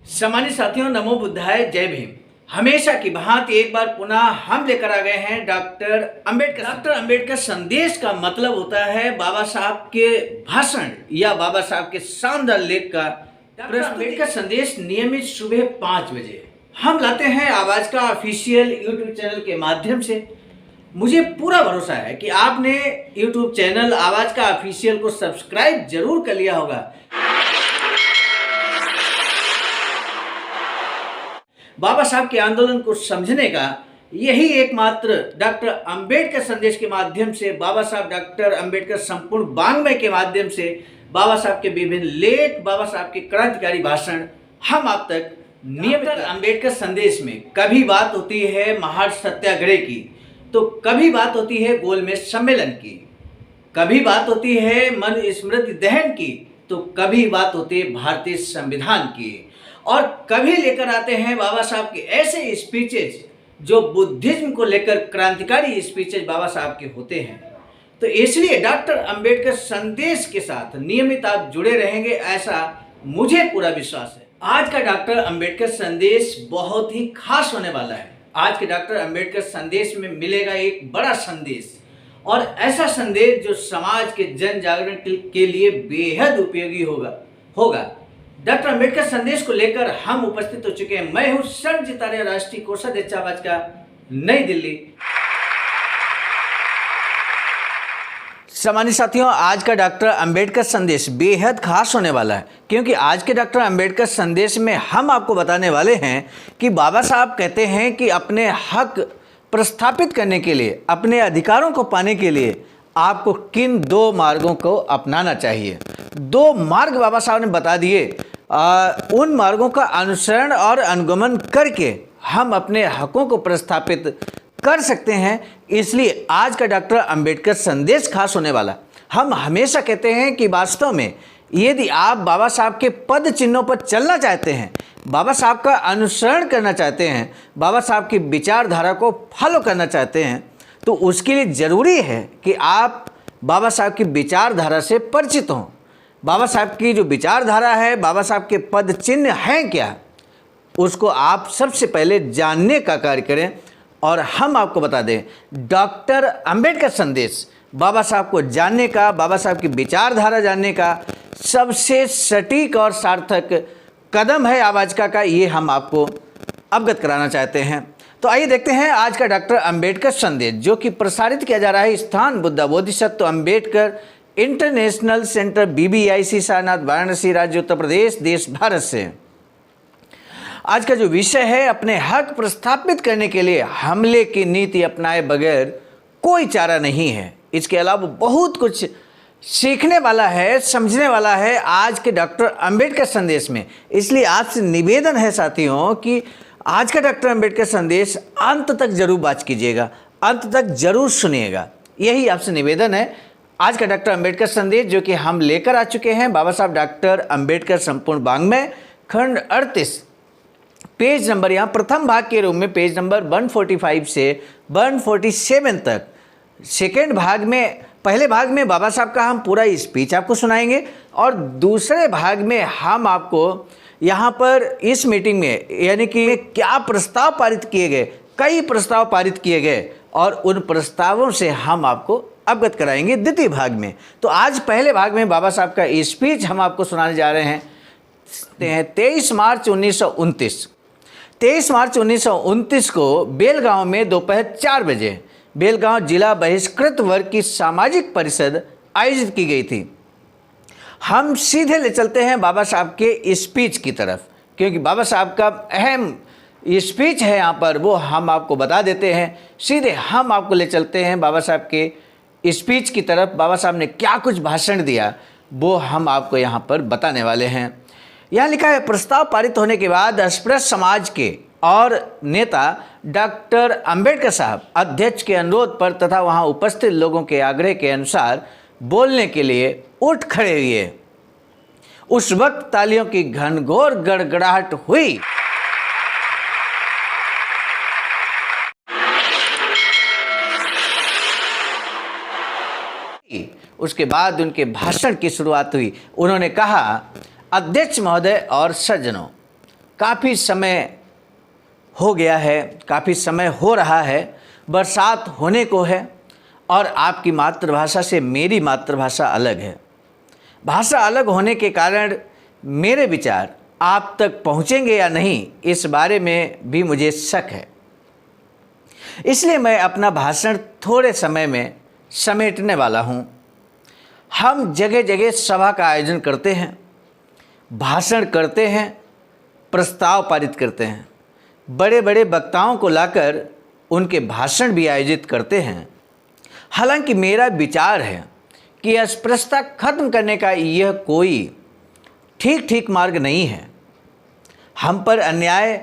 सम्मानित साथियों, नमो बुद्धाय, जय भीम। हमेशा की भांति एक बार पुनः हम लेकर आ गए हैं डॉक्टर अंबेडकर। डॉक्टर अंबेडकर संदेश का मतलब होता है बाबा साहब के भाषण या बाबा साहब के शानदार लेख का। डॉक्टर अंबेडकर संदेश नियमित सुबह 5 बजे हम लाते हैं आवाज का ऑफिशियल यूट्यूब चैनल के माध्यम से। मुझे पूरा भरोसा है कि आपने यूट्यूब चैनल आवाज का ऑफिशियल को सब्सक्राइब जरूर कर लिया होगा। बाबा साहब के आंदोलन को समझने का यही एकमात्र डॉक्टर अंबेडकर संदेश के माध्यम से, बाबा साहब डॉक्टर अंबेडकर संपूर्ण वाङ्मय के माध्यम से, बाबा साहब के विभिन्न लेख, बाबा साहब के क्रांतिकारी भाषण हम आप तक नियमित। अंबेडकर संदेश में कभी बात होती है महान सत्याग्रह की, तो कभी बात होती है गोलमेज सम्मेलन की, कभी बात होती है मन स्मृति दहन की, तो कभी बात होती है भारतीय संविधान की, और कभी लेकर आते हैं बाबा साहब के ऐसे स्पीचेज जो बुद्धिज्म को लेकर क्रांतिकारी स्पीचेज बाबा साहब के होते हैं। तो इसलिए डॉक्टर अंबेडकर संदेश के साथ नियमित आप जुड़े रहेंगे, ऐसा मुझे पूरा विश्वास है। आज का डॉक्टर अंबेडकर संदेश बहुत ही खास होने वाला है। आज के डॉक्टर अंबेडकर संदेश में मिलेगा एक बड़ा संदेश, और ऐसा संदेश जो समाज के जन जागरण के लिए बेहद उपयोगी होगा। डॉक्टर अंबेडकर संदेश को लेकर हम उपस्थित हो चुके हैं। मैं हूं संजीत आर्य, राष्ट्रीय कोषाध्यक्ष आवाज का, नई दिल्ली। सम्मानित साथियों, आज का डॉक्टर अंबेडकर संदेश बेहद खास होने वाला है, क्योंकि आज के डॉक्टर अंबेडकर संदेश में हम आपको बताने वाले हैं कि बाबा साहब कहते हैं कि अपने हक प्रस्थापित करने के लिए, अपने अधिकारों को पाने के लिए आपको किन 2 मार्गों को अपनाना चाहिए। 2 मार्ग बाबा साहब ने बता दिए। उन मार्गों का अनुसरण और अनुगमन करके हम अपने हकों को प्रस्थापित कर सकते हैं। इसलिए आज का डॉक्टर अंबेडकर संदेश खास होने वाला। हम हमेशा कहते हैं कि वास्तव में यदि आप बाबा साहब के पद चिन्हों पर चलना चाहते हैं, बाबा साहब का अनुसरण करना चाहते हैं, बाबा साहब की विचारधारा को फॉलो करना चाहते हैं, तो उसके लिए ज़रूरी है कि आप बाबा साहब की विचारधारा से परिचित हों। बाबा साहब की जो विचारधारा है, बाबा साहब के पद चिन्ह हैं क्या, उसको आप सबसे पहले जानने का कार्य करें। और हम आपको बता दें, डॉक्टर अंबेडकर संदेश बाबा साहब को जानने का, बाबा साहब की विचारधारा जानने का सबसे सटीक और सार्थक कदम है आवाज का। ये हम आपको अवगत कराना चाहते हैं। तो आइए देखते हैं आज का डॉक्टर अंबेडकर संदेश, जो कि प्रसारित किया जा रहा है स्थान Buddha Bodhisattva Ambedkar international centre, BBIC, Sarnath, Varanasi, राज्य उत्तर प्रदेश, देश भारत से। आज का जो विषय है, अपने हक प्रस्थापित करने के लिए हमले की नीति अपनाए बगैर कोई चारा नहीं है। इसके अलावा बहुत कुछ सीखने वाला है, समझने वाला है आज के डॉक्टर अंबेडकर संदेश में। इसलिए आपसे निवेदन है साथियों कि आज का डॉक्टर अंबेडकर संदेश अंत तक जरूर बात कीजिएगा, अंत तक जरूर सुनिएगा, यही आपसे निवेदन है। आज का डॉक्टर अंबेडकर संदेश जो कि हम लेकर आ चुके हैं, बाबा साहब डॉक्टर अंबेडकर संपूर्ण वाङ्मय, खंड 38, पेज नंबर, यहाँ प्रथम भाग के रूप में पेज नंबर 145 से 147 तक। सेकेंड भाग में, पहले भाग में बाबा साहब का हम पूरा स्पीच आपको सुनाएंगे, और दूसरे भाग में हम आपको यहाँ पर इस मीटिंग में यानी कि क्या प्रस्ताव पारित किए गए, कई प्रस्ताव पारित किए गए, और उन प्रस्तावों से हम आपको अवगत कराएंगे द्वितीय भाग में। तो आज पहले भाग में बाबा साहब का स्पीच हम आपको सुनाने जा रहे हैं। 23 मार्च 1929, 23 मार्च 1929 को बेलगांव में दोपहर 4 बजे बेलगांव जिला बहिष्कृत वर्ग की सामाजिक परिषद आयोजित की गई थी। हम सीधे ले चलते हैं बाबा साहब के स्पीच की तरफ, क्योंकि बाबा साहब का अहम स्पीच है यहाँ पर, वो हम आपको बता देते हैं। सीधे हम आपको ले चलते हैं बाबा साहब के स्पीच की तरफ। बाबा साहब ने क्या कुछ भाषण दिया वो हम आपको यहाँ पर बताने वाले हैं। यहाँ लिखा है, प्रस्ताव पारित होने के बाद अस्पृश्य समाज के और नेता डॉक्टर अंबेडकर साहब अध्यक्ष के अनुरोध पर तथा वहाँ उपस्थित लोगों के आग्रह के अनुसार बोलने के लिए उठ खड़े हुए। उस वक्त तालियों की घनघोर गड़गड़ाहट हुई। उसके बाद उनके भाषण की शुरुआत हुई। उन्होंने कहा, अध्यक्ष महोदय और सज्जनों, काफ़ी समय हो गया है, काफ़ी समय हो रहा है, बरसात होने को है और आपकी मातृभाषा से मेरी मातृभाषा अलग है। भाषा अलग होने के कारण मेरे विचार आप तक पहुँचेंगे या नहीं, इस बारे में भी मुझे शक है। इसलिए मैं अपना भाषण थोड़े समय में समेटने वाला हूँ। हम जगह जगह सभा का आयोजन करते हैं, भाषण करते हैं, प्रस्ताव पारित करते हैं, बड़े बड़े वक्ताओं को लाकर उनके भाषण भी आयोजित करते हैं। हालांकि मेरा विचार है कि अस्पृश्यता खत्म करने का यह कोई ठीक मार्ग नहीं है। हम पर अन्याय,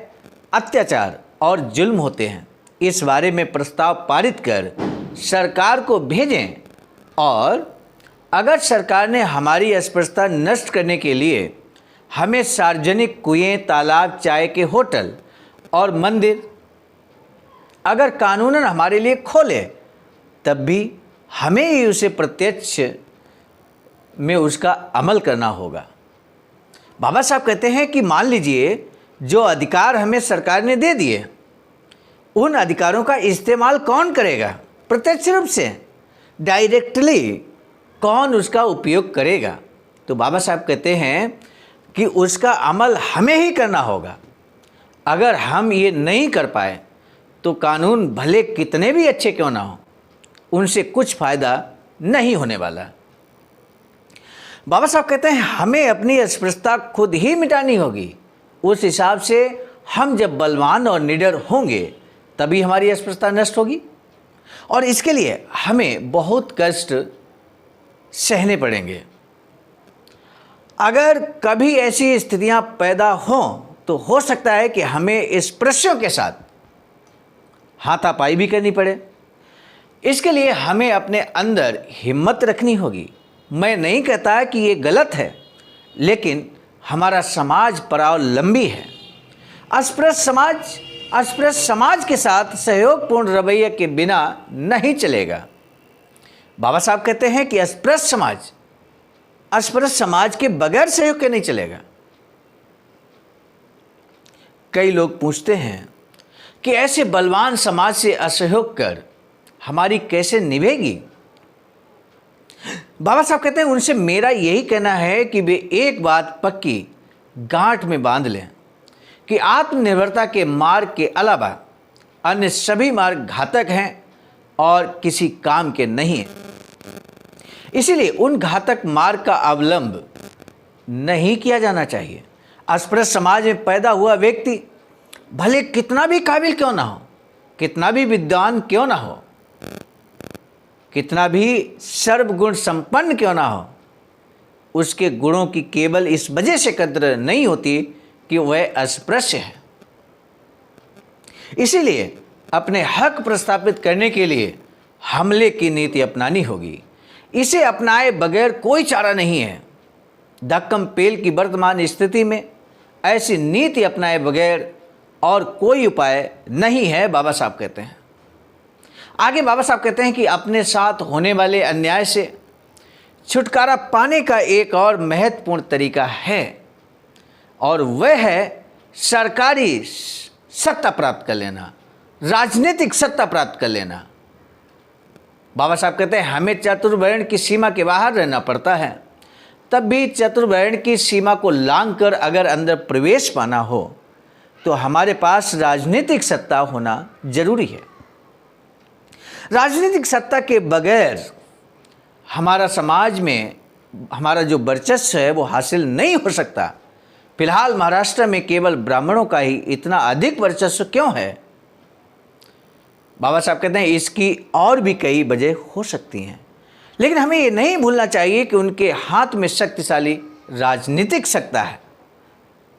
अत्याचार और जुल्म होते हैं। इस बारे में प्रस्ताव पारित कर सरकार को भेजें और अगर सरकार ने हमारी अस्पृश्यता नष्ट करने के लिए हमें सार्वजनिक कुएं, तालाब, चाय के होटल और मंदिर अगर कानूनन हमारे लिए खोले, तब भी हमें ही उसे प्रत्यक्ष में उसका अमल करना होगा। बाबा साहब कहते हैं कि मान लीजिए जो अधिकार हमें सरकार ने दे दिए, उन अधिकारों का इस्तेमाल कौन करेगा? प्रत्यक्ष रूप से, डायरेक्टली कौन उसका उपयोग करेगा? तो बाबा साहब कहते हैं कि उसका अमल हमें ही करना होगा। अगर हम ये नहीं कर पाए तो कानून भले कितने भी अच्छे क्यों ना हो, उनसे कुछ फ़ायदा नहीं होने वाला। बाबा साहब कहते हैं हमें अपनी अस्पृश्यता खुद ही मिटानी होगी। उस हिसाब से हम जब बलवान और निडर होंगे तभी हमारी अस्पृश्यता नष्ट होगी और इसके लिए हमें बहुत कष्ट सहने पड़ेंगे। अगर कभी ऐसी स्थितियां पैदा हों तो हो सकता है कि हमें स्पृश्यों के साथ हाथापाई भी करनी पड़े। इसके लिए हमें अपने अंदर हिम्मत रखनी होगी। मैं नहीं कहता कि ये गलत है, लेकिन हमारा समाज परावलंबी है। अस्पृश्य समाज के साथ सहयोगपूर्ण रवैये के बिना नहीं चलेगा। बाबा साहब कहते हैं कि अस्पृश्य समाज के बगैर सहयोग के नहीं चलेगा। कई लोग पूछते हैं कि ऐसे बलवान समाज से असहयोग कर हमारी कैसे निभेगी? बाबा साहब कहते हैं उनसे मेरा यही कहना है कि वे एक बात पक्की गांठ में बांध लें कि आत्मनिर्भरता के मार्ग के अलावा अन्य सभी मार्ग घातक हैं और किसी काम के नहीं हैं। इसीलिए उन घातक मार्ग का अवलंब नहीं किया जाना चाहिए। अस्पृश्य समाज में पैदा हुआ व्यक्ति भले कितना भी काबिल क्यों ना हो, कितना भी विद्वान क्यों ना हो, कितना भी सर्वगुण संपन्न क्यों ना हो, उसके गुणों की केवल इस वजह से कद्र नहीं होती कि वह अस्पृश्य है। इसीलिए अपने हक प्रस्थापित करने के लिए हमले की नीति अपनानी होगी। इसे अपनाए बगैर कोई चारा नहीं है। धक्कम पेल की वर्तमान स्थिति में ऐसी नीति अपनाए बगैर और कोई उपाय नहीं है, बाबा साहब कहते हैं। आगे बाबा साहब कहते हैं कि अपने साथ होने वाले अन्याय से छुटकारा पाने का एक और महत्वपूर्ण तरीका है और वह है सरकारी सत्ता प्राप्त कर लेना, राजनीतिक सत्ता प्राप्त कर लेना। बाबा साहब कहते हैं हमें चतुर्वर्ण की सीमा के बाहर रहना पड़ता है, तब भी चतुर्वर्ण की सीमा को लांघकर अगर अंदर प्रवेश पाना हो तो हमारे पास राजनीतिक सत्ता होना जरूरी है। राजनीतिक सत्ता के बगैर हमारा समाज में हमारा जो वर्चस्व है वो हासिल नहीं हो सकता। फिलहाल महाराष्ट्र में केवल ब्राह्मणों का ही इतना अधिक वर्चस्व क्यों है? बाबा साहब कहते हैं इसकी और भी कई वजह हो सकती हैं, लेकिन हमें ये नहीं भूलना चाहिए कि उनके हाथ में शक्तिशाली राजनीतिक सत्ता है।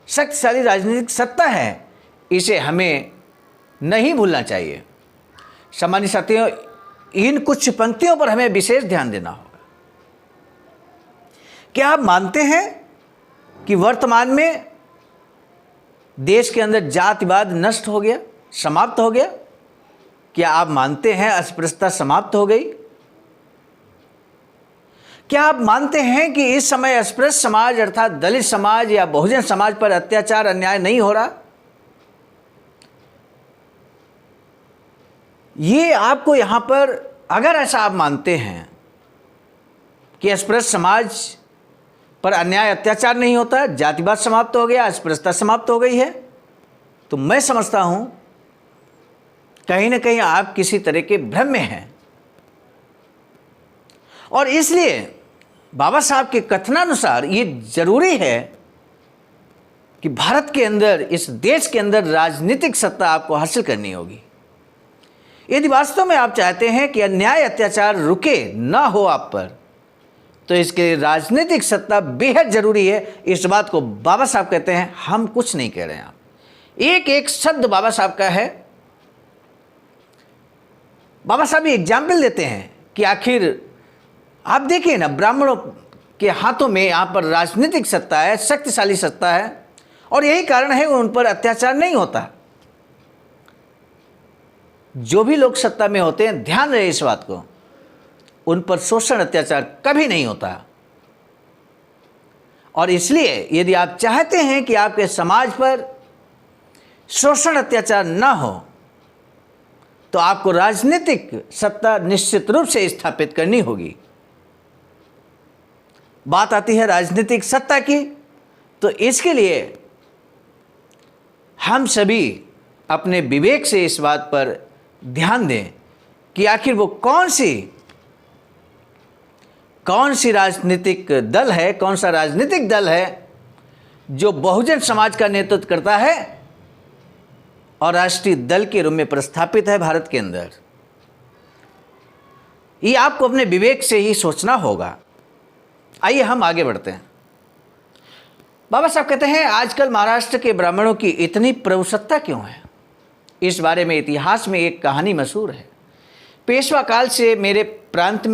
शक्तिशाली राजनीतिक सत्ता है, इसे हमें नहीं भूलना चाहिए। सामान्य साथियों, इन कुछ पंक्तियों पर हमें विशेष ध्यान देना होगा। क्या आप मानते हैं कि वर्तमान में देश के अंदर जातिवाद नष्ट हो गया, समाप्त हो गया? क्या आप मानते हैं अस्पृश्यता समाप्त हो गई? क्या आप मानते हैं कि इस समय अस्पृश्य समाज अर्थात दलित समाज या बहुजन समाज पर अत्याचार अन्याय नहीं हो रहा? ये आपको यहां पर, अगर ऐसा आप मानते हैं कि अस्पृश्य समाज पर अन्याय अत्याचार नहीं होता, जातिवाद समाप्त हो गया, अस्पृश्यता समाप्त हो गई है, तो मैं समझता हूं कहीं ना कहीं आप किसी तरह के भ्रम में हैं। और इसलिए बाबा साहब के कथनानुसार ये जरूरी है कि भारत के अंदर, इस देश के अंदर राजनीतिक सत्ता आपको हासिल करनी होगी। यदि वास्तव में आप चाहते हैं कि अन्याय अत्याचार रुके ना हो आप पर, तो इसके राजनीतिक सत्ता बेहद जरूरी है। इस बात को बाबा साहब कहते हैं, हम कुछ नहीं कह रहे हैं। आप एक एक शब्द बाबा साहब का है। बाबा साहब एग्जाम्पल देते हैं कि आखिर आप देखिए ना, ब्राह्मणों के हाथों में यहां पर राजनीतिक सत्ता है, शक्तिशाली सत्ता है, और यही कारण है उन पर अत्याचार नहीं होता। जो भी लोग सत्ता में होते हैं, ध्यान रहे इस बात को, उन पर शोषण अत्याचार कभी नहीं होता। और इसलिए यदि आप चाहते हैं कि आपके समाज पर शोषण अत्याचार ना हो, तो आपको राजनीतिक सत्ता निश्चित रूप से स्थापित करनी होगी। बात आती है राजनीतिक सत्ता की, तो इसके लिए हम सभी अपने विवेक से इस बात पर ध्यान दें कि आखिर वो कौन सी राजनीतिक दल है, कौन सा राजनीतिक दल है जो बहुजन समाज का नेतृत्व करता है और राष्ट्रीय दल के रूप में प्रस्थापित है भारत के अंदर। ये आपको अपने विवेक से ही सोचना होगा। आइए हम आगे बढ़ते हैं। बाबा साहब कहते हैं, आजकल महाराष्ट्र के ब्राह्मणों की इतनी प्रभुसत्ता क्यों है? इस बारे में इतिहास में एक कहानी मशहूर है। पेशवा काल से मेरे प्रांत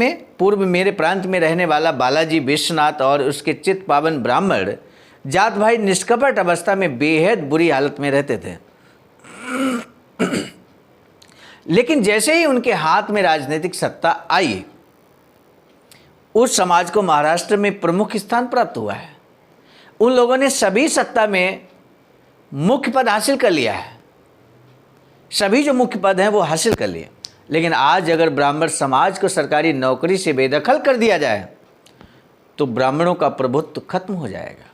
में रहने वाला बालाजी विश्वनाथ और उसके चित्त पावन ब्राह्मण जात भाई निष्कपट अवस्था में बेहद बुरी हालत में रहते थे। लेकिन जैसे ही उनके हाथ में राजनीतिक सत्ता आई, उस समाज को महाराष्ट्र में प्रमुख स्थान प्राप्त हुआ है। उन लोगों ने सभी सत्ता में मुख्य पद हासिल कर लिया है, सभी जो मुख्य पद हैं वो हासिल कर लिए। लेकिन आज अगर ब्राह्मण समाज को सरकारी नौकरी से बेदखल कर दिया जाए, तो ब्राह्मणों का प्रभुत्व खत्म हो जाएगा।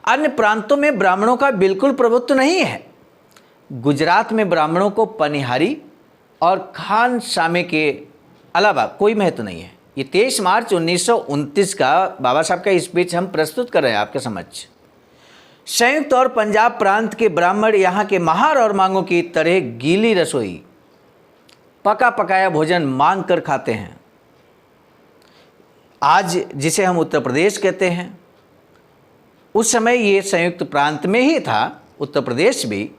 अन्य प्रांतों में ब्राह्मणों का बिल्कुल प्रभुत्व नहीं है। गुजरात में ब्राह्मणों को पनिहारी और खान सामे के अलावा कोई महत्व नहीं है। ये 23 मार्च 1929 का बाबा साहब का स्पीच हम प्रस्तुत कर रहे हैं आपके समक्ष। संयुक्त और पंजाब प्रांत के ब्राह्मण यहाँ के महार और मांगों की तरह गीली रसोई, पका पकाया भोजन मांग कर खाते हैं। आज जिसे हम उत्तर प्रदेश कहते हैं, उस समय ये संयुक्त प्रांत में ही था। उत्तर प्रदेश भी,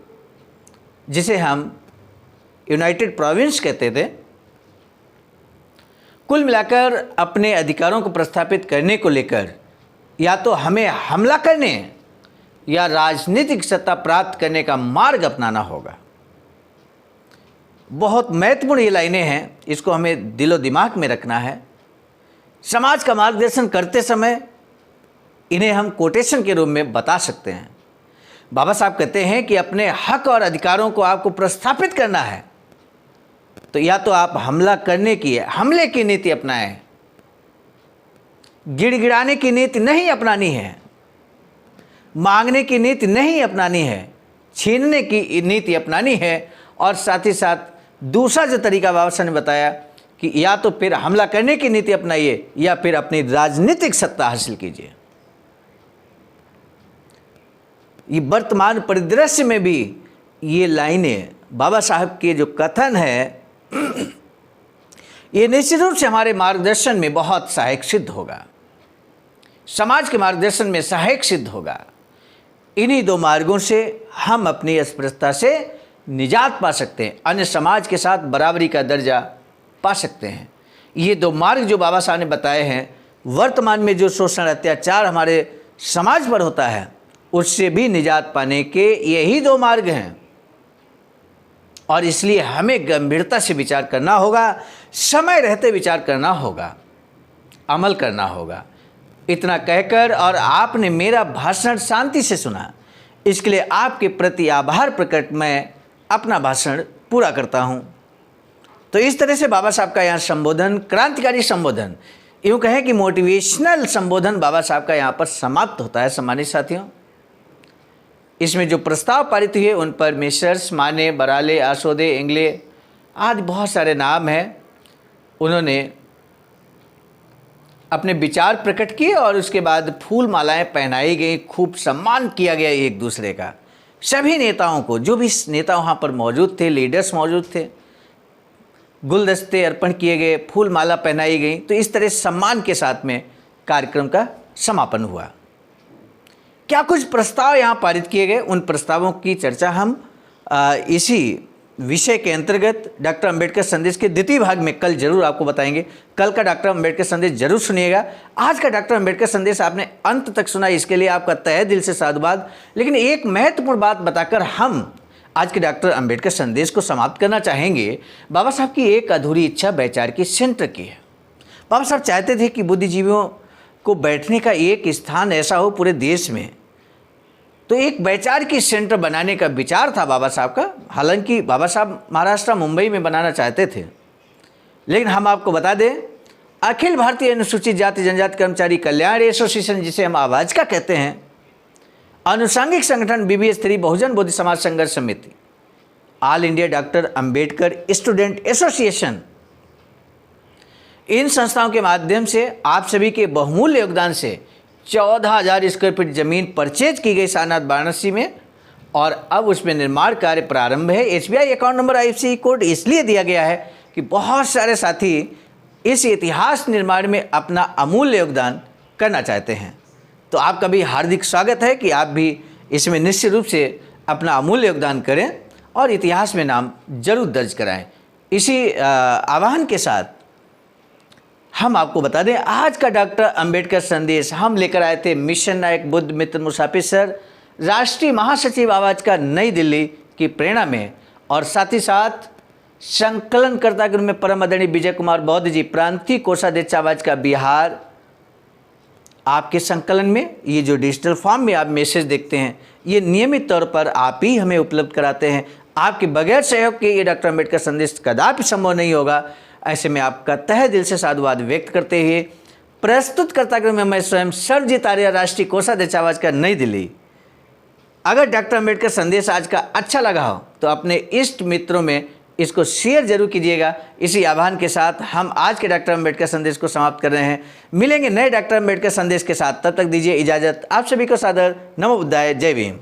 जिसे हम यूनाइटेड प्रोविंस कहते थे। कुल मिलाकर अपने अधिकारों को प्रस्थापित करने को लेकर या तो हमें हमला करने या राजनीतिक सत्ता प्राप्त करने का मार्ग अपनाना होगा। बहुत महत्वपूर्ण ये लाइनें हैं, इसको हमें दिलो दिमाग में रखना है। समाज का मार्गदर्शन करते समय इन्हें हम कोटेशन के रूप में बता सकते हैं। बाबा साहब कहते हैं कि अपने हक और अधिकारों को आपको प्रस्थापित करना है, तो या तो आप हमले की नीति अपनाएं, गिड़गिड़ाने की नीति नहीं अपनानी है, मांगने की नीति नहीं अपनानी है, छीनने की नीति अपनानी है। और साथ ही साथ दूसरा जो तरीका बाबा साहब ने बताया कि या तो फिर हमला करने की नीति अपनाइए या फिर अपनी राजनीतिक सत्ता हासिल कीजिए। ये वर्तमान परिदृश्य में भी ये लाइनें, बाबा साहब के जो कथन है, ये निश्चित रूप से हमारे मार्गदर्शन में बहुत सहायक सिद्ध होगा, समाज के मार्गदर्शन में सहायक सिद्ध होगा। इन्हीं दो मार्गों से हम अपनी अस्पृश्यता से निजात पा सकते हैं, अन्य समाज के साथ बराबरी का दर्जा पा सकते हैं। ये दो मार्ग जो बाबा साहब ने बताए हैं, वर्तमान में जो शोषण अत्याचार हमारे समाज पर होता है, उससे भी निजात पाने के यही दो मार्ग हैं। और इसलिए हमें गंभीरता से विचार करना होगा, समय रहते विचार करना होगा, अमल करना होगा। इतना कहकर और आपने मेरा भाषण शांति से सुना, इसके लिए आपके प्रति आभार प्रकट मैं अपना भाषण पूरा करता हूँ। तो इस तरह से बाबा साहब का यहाँ संबोधन, क्रांतिकारी संबोधन, यूँ कहें कि मोटिवेशनल संबोधन बाबा साहब का यहाँ पर समाप्त होता है। सम्मानित साथियों, इसमें जो प्रस्ताव पारित हुए उन पर मेसर्स माने, बराले, आसोदे, इंगले आदि बहुत सारे नाम हैं। उन्होंने अपने विचार प्रकट किए और उसके बाद फूल मालाएं पहनाई गई, खूब सम्मान किया गया एक दूसरे का। सभी नेताओं को, जो भी नेता वहाँ पर मौजूद थे, लीडर्स मौजूद थे, गुलदस्ते अर्पण किए गए, फूल माला पहनाई गई। तो इस तरह सम्मान के साथ में कार्यक्रम का समापन हुआ। क्या कुछ प्रस्ताव यहाँ पारित किए गए, उन प्रस्तावों की चर्चा हम इसी विषय के अंतर्गत डॉक्टर अंबेडकर संदेश के द्वितीय भाग में कल जरूर आपको बताएंगे। कल का डॉक्टर अंबेडकर संदेश जरूर सुनिएगा। आज का डॉक्टर अंबेडकर संदेश आपने अंत तक सुना, इसके लिए आपका तहे दिल से साधुवाद। लेकिन एक महत्वपूर्ण बात बताकर हम आज के डॉक्टर अंबेडकर संदेश को समाप्त करना चाहेंगे। बाबा साहब की एक अधूरी इच्छा वैचारिक सेंटर की है। बाबा साहब चाहते थे कि बुद्धिजीवियों को बैठने का एक स्थान ऐसा हो पूरे देश में। तो एक वैचारिक सेंटर बनाने का विचार था बाबा साहब का। हालांकि बाबा साहब महाराष्ट्र मुंबई में बनाना चाहते थे, लेकिन हम आपको बता दें, अखिल भारतीय अनुसूचित जाति जनजाति कर्मचारी कल्याण एसोसिएशन, जिसे हम आवाज का कहते हैं, आनुषंगिक संगठन बीबीएस 3 बहुजन बौद्ध समाज संघर्ष समिति, all India doctor Ambedkar student association, इन संस्थाओं के माध्यम से आप सभी के बहुमूल्य योगदान से 14,000 स्क्वायर फीट जमीन परचेज की गई सारनाथ वाराणसी में, और अब उसमें निर्माण कार्य प्रारंभ है। SBI account number, IFSC code इसलिए दिया गया है कि बहुत सारे साथी इस इतिहास निर्माण में अपना अमूल्य योगदान करना चाहते हैं। तो आपका भी हार्दिक स्वागत है कि आप भी इसमें निश्चित रूप से अपना अमूल्य योगदान करें और इतिहास में नाम जरूर दर्ज कराएं। इसी आह्वान के साथ हम आपको बता दें, आज का डॉक्टर अंबेडकर संदेश हम लेकर आए थे मिशन नायक बुद्ध मित्र मुसाफिर सर, राष्ट्रीय महासचिव आवाज का नई दिल्ली की प्रेरणा में, और साथ ही साथ संकलनकर्ता के रूप में परम आदरणीय विजय कुमार बौद्ध जी, प्रांतीय कोषाध्यक्ष आवाज का बिहार। आपके संकलन में ये जो डिजिटल फॉर्म में आप मैसेज देखते हैं, ये नियमित तौर पर आप ही हमें उपलब्ध कराते हैं। आपके बगैर सहयोग के ये डॉक्टर अंबेडकर संदेश कदापि संभव नहीं होगा। ऐसे में आपका तहे दिल से साधुवाद व्यक्त करते हुए प्रस्तुतकर्ता के रूप में मैं स्वयं सर्वजीत आर्य, राष्ट्रीय कोषाध्यक्ष आवाज का नई दिल्ली। अगर डॉक्टर अंबेडकर संदेश आज का अच्छा लगा हो तो अपने इष्ट मित्रों में इसको शेयर जरूर कीजिएगा। इसी आह्वान के साथ हम आज के डॉक्टर अंबेडकर संदेश को समाप्त कर रहे हैं। मिलेंगे नए डॉक्टर अंबेडकर संदेश के साथ, तब तक दीजिए इजाजत। आप सभी को सादर नमो बुद्धाय, जय भीम।